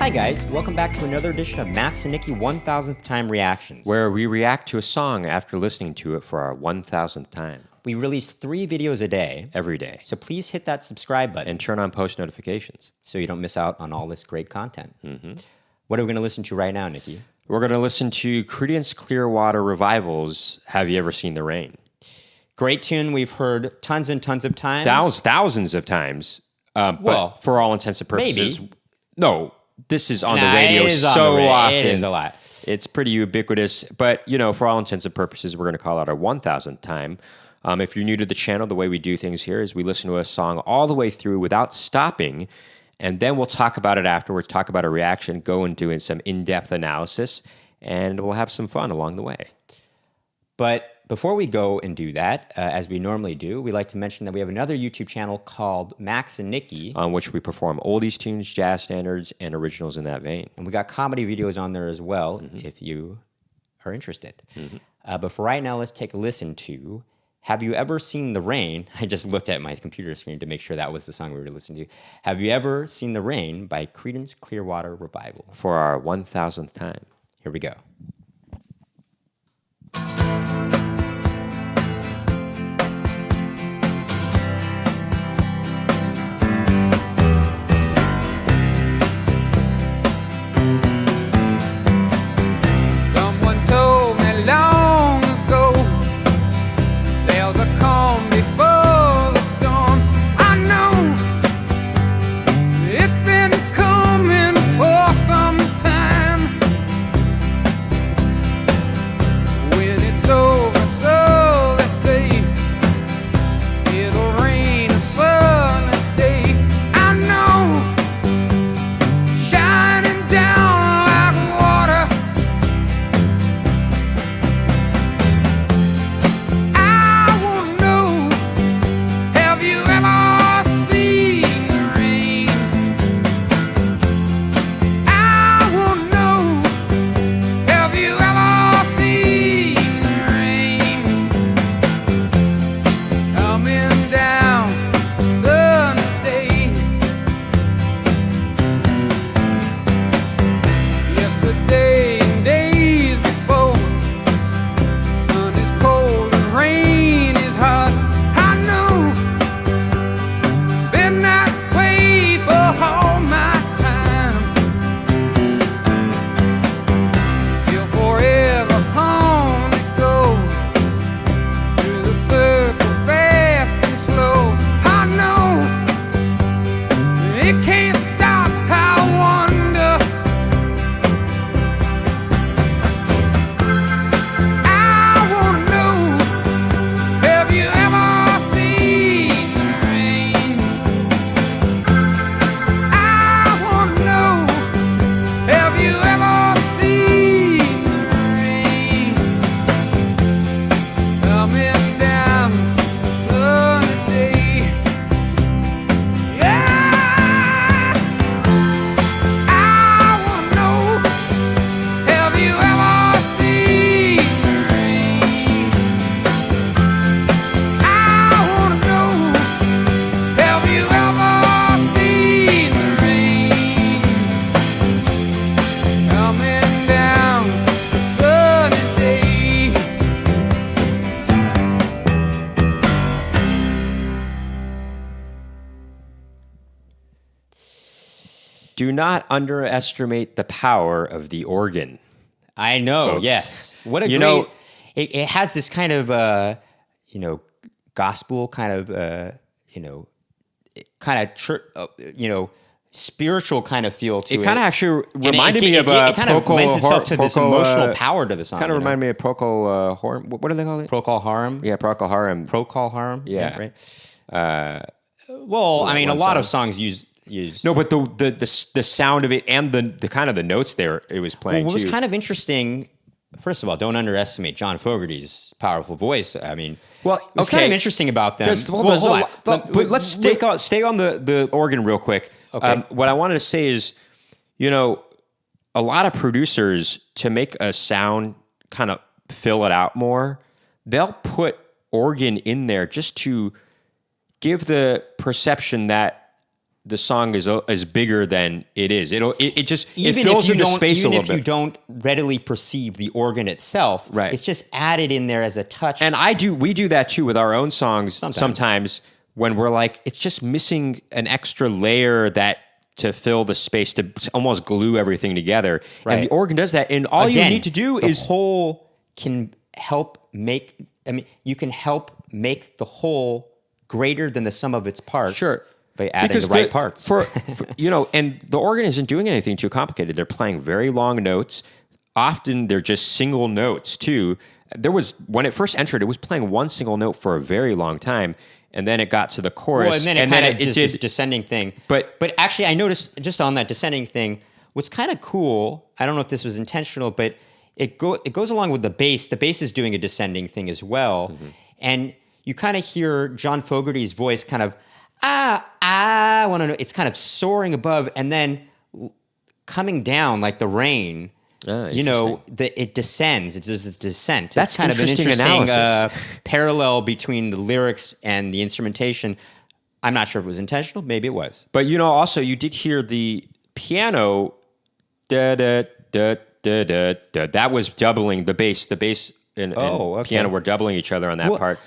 Hi guys, welcome back to another edition of Max and Nikki 1000th Time Reactions. Where we react to a song after listening to it for our 1000th time. We release 3 videos a day. Every day. So please hit that subscribe button. And turn on post notifications. So you don't miss out on all this great content. What are we going to listen to right now, Nikki? We're going to listen to Creedence Clearwater Revival's Have You Ever Seen the Rain? Great tune we've heard tons and tons of times. Thousands of times. Well, but for all intents and purposes. maybe. No, this is on the radio it is on so the radio. often. It is a lot. It's pretty ubiquitous. But, for all intents and purposes, we're going to call out our 1000th time. If you're new to the channel, the way we do things here is we listen to a song all the way through without stopping, and then we'll talk about it afterwards, talk about a reaction, go and do some in-depth analysis, and we'll have some fun along the way. But before we go and do that, as we normally do, we like to mention that we have another YouTube channel called Max and Nikki, On which we perform oldies tunes, jazz standards, and originals in that vein. and we got comedy videos on there as well if you are interested. But for right now, let's take a listen to Have You Ever Seen the Rain? I just looked at my computer screen to make sure that was the song we were listening to. Have You Ever Seen the Rain by Creedence Clearwater Revival. For our 1000th time. Here we go. Someone told me long ago there's a calm before the storm. I know it's been coming for some time. When it's over, so they say it'll rain a sunny day. I know, shining down like water. I wanna know, have you ever seen the rain? I wanna know, have you ever seen the rain? Coming down Sunday. Yesterday and days before, sun is cold and rain is hot. I know, been that way for all my time. Till forever on it goes, through the circle fast and slow. I know, it can't stop. I wonder, I wanna know, have you ever seen the rain? I wanna know, have you ever seen the rain? Coming down sunny day. Yeah, I wanna know, have you ever seen the rain? I wanna know, have you ever seen the rain? Coming down sunny day. Do not underestimate the power of the organ. I know, Folks. yes. What a You great... know- it has this kind of, gospel kind of, spiritual kind of feel to it. It kind of actually And it- reminded it, me of it kind of Procol lends itself to this emotional Har- power to the song. Kind of reminded me of Procol Harum. What do they call it? Procol Harum. Yeah, Procol Harum. Procol Harum. Yeah. right. Well, I mean, a one lot song. of songs use. No, but the sound of it and the kind of the notes there it was playing What was too. kind of interesting. First of all, don't underestimate John Fogerty's powerful voice. I mean, Well, what's kind of okay. interesting about them. There's Hold on. but let's stay on the organ real quick. Okay. What I wanted to say is, a lot of producers, to make a sound kind of fill it out more, they'll put organ in there just to give the perception that the song is bigger than it is. It just Even it fills if you in the don't, space a even little if you bit. don't readily perceive the organ itself, Right. it's just added in there as a touch. And we do that too with our own songs sometimes when we're like, it's just missing an extra layer to fill the space, to almost glue everything together. Right. And the organ does that. And all Again, you need to do the is whole can help make. I mean, you can help make the whole greater than the sum of its parts. Sure. By adding the right parts. For and the organ isn't doing anything too complicated. They're playing very long notes. Often they're just single notes too. When it first entered, it was playing one single note for a very long time, and then it got to the chorus, Well, and then it kind of did this descending thing. But actually, I noticed just on that descending thing, what's kind of cool. I don't know if this was intentional, but it goes along with the bass. The bass is doing a descending thing as well, and you kind of hear John Fogerty's voice kind of I want to know. It's kind of soaring above and then coming down like the rain. It descends. It's just its descent. That's it's kind of an interesting interesting analysis. parallel between the lyrics and the instrumentation. I'm not sure if it was intentional. Maybe it was. But also you did hear the piano da da da da da da. That was doubling the bass. The bass and piano were doubling each other on that part.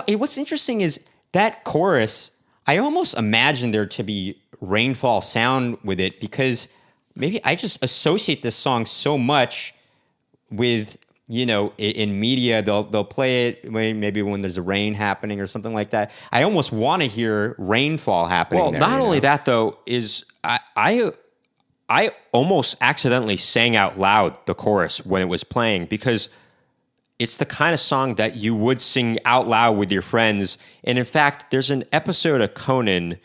What's interesting is that chorus. I almost imagined there to be rainfall sound with it because maybe I just associate this song so much with, in media, they'll play it maybe when there's a rain happening or something like that. I almost want to hear rainfall happening. Well, there, not only that though, is I almost accidentally sang out loud the chorus when it was playing because it's the kind of song that you would sing out loud with your friends. And in fact, there's an episode of Conan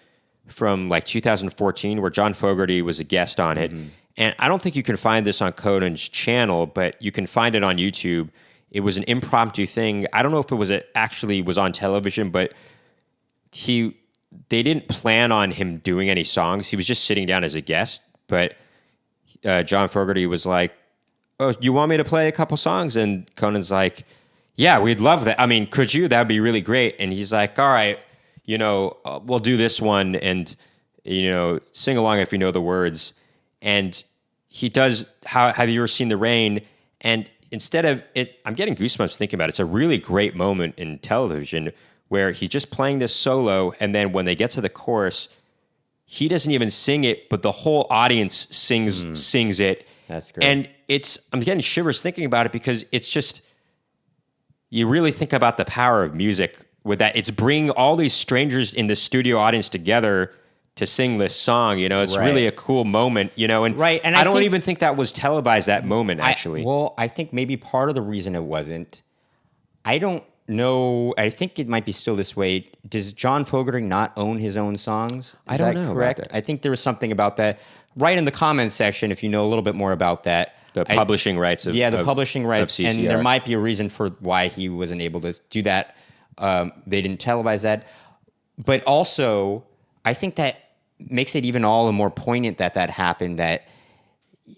from like 2014 where John Fogerty was a guest on it. And I don't think you can find this on Conan's channel, but you can find it on YouTube. It was an impromptu thing. I don't know if it actually was on television, but they didn't plan on him doing any songs. He was just sitting down as a guest. But John Fogerty was like, "Oh, you want me to play a couple songs?" And Conan's like, "Yeah, we'd love that. I mean, could you? That'd be really great." And he's like, "All right, we'll do this one and, sing along if you know the words." And he does, have you ever seen the rain? And instead of it, I'm getting goosebumps thinking about it. It's a really great moment in television where he's just playing this solo. And then when they get to the chorus, he doesn't even sing it, but the whole audience sings it. That's great. And I'm getting shivers thinking about it because it's just, you really think about the power of music with that. It's bringing all these strangers in the studio audience together to sing this song. It's really a cool moment, and right. And I don't even think that was televised, that moment, actually. I think maybe part of the reason it wasn't, I don't know. I think it might be still this way. Does John Fogerty not own his own songs? I don't know. Correct. About that. I think there was something about that. Write in the comments section if you know a little bit more about that. The publishing rights of the publishing rights, of CCR. and there might be a reason for why he wasn't able to do that. They didn't televise that, but also I think that makes it even all the more poignant that happened. That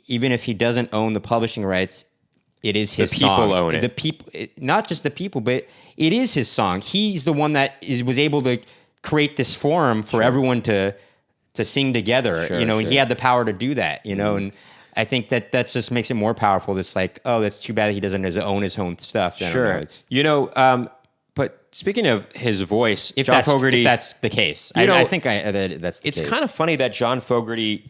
even if he doesn't own the publishing rights, it is his song. The people own it. The people, not just the people, but it is his song. He's the one that was able to create this forum for everyone to sing together. And he had the power to do that. And I think that just makes it more powerful. It's like, oh, that's too bad he doesn't own his own stuff. Sure. But speaking of his voice, John Fogerty, if that's the case, I think that's the case. It's kind of funny that John Fogerty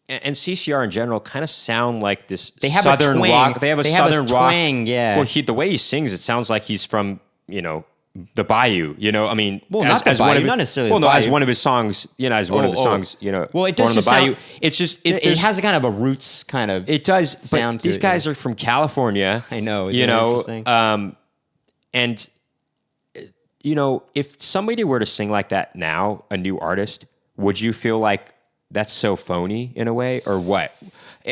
and CCR in general kind of sound like this. They have southern a twang. rock. They have a southern rock. Twang, yeah. Well, the way he sings, it sounds like he's from the Bayou. I mean, not the Bayou, not necessarily. Well, the Bayou. As one of his songs. As one of the songs. Well, it does Born just on the Bayou. sound. It's just it has a kind of a roots kind of. It does. Sound. But these guys are from California. I know. Interesting? And if somebody were to sing like that now, a new artist, would you feel like that's so phony in a way, or what?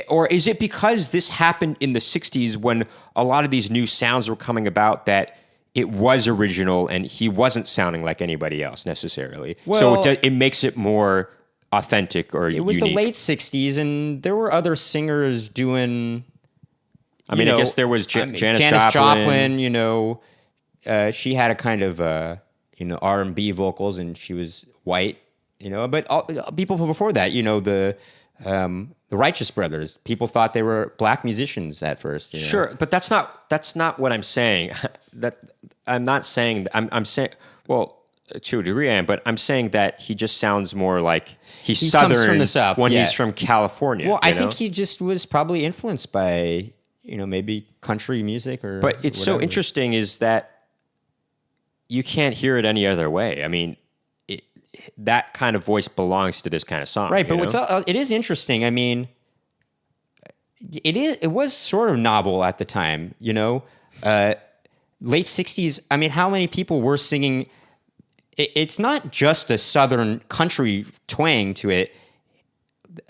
Or is it because this happened in the 60s when a lot of these new sounds were coming about that it was original and he wasn't sounding like anybody else necessarily? Well, so it makes it more authentic or it was unique. the late 60s, and there were other singers doing... I guess there was Janis Joplin. She had a kind of R&B vocals, and she was white, But people before that, the Righteous Brothers, people thought they were black musicians at first. Sure, but that's not what I'm saying. That I'm not saying. I'm saying. Well, to a degree, I am, but I'm saying that he just sounds more like he's He Southern comes from the South, when yeah. he's from California. Well, I you know? think he just was probably influenced by maybe country music or. But it's so whatever. interesting is that you can't hear it any other way. I mean, that kind of voice belongs to this kind of song, Right, but you know? it is interesting. I mean, it was sort of novel at the time, late 60s. I mean, how many people were singing? It's not just a Southern country twang to it.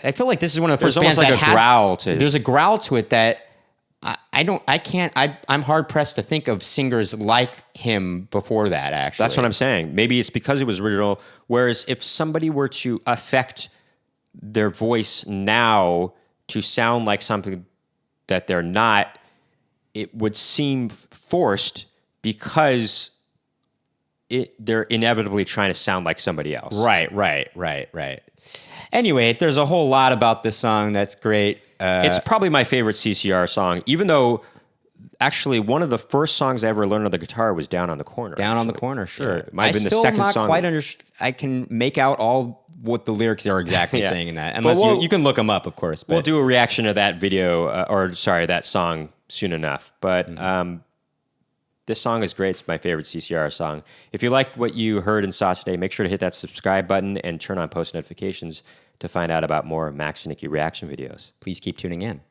I feel like this is one of the first There's almost bands like that a growl to it. There's a growl to it that I'm hard pressed to think of singers like him before that, actually. That's what I'm saying. Maybe it's because it was original. Whereas if somebody were to affect their voice now to sound like something that they're not, it would seem forced because they're inevitably trying to sound like somebody else. Right. Anyway, there's a whole lot about this song that's great. It's probably my favorite CCR song, even though actually one of the first songs I ever learned on the guitar was Down on the Corner. Down on the actually. Corner, sure. Yeah, it might have been the second not song. Quite I can make out all what the lyrics are exactly Yeah. saying in that. But Unless we'll- you can look them up, of course. But We'll do a reaction to that video, that song soon enough. But this song is great. It's my favorite CCR song. If you liked what you heard and saw today, make sure to hit that subscribe button and turn on post notifications to find out about more Max and Nikki reaction videos. please keep tuning in.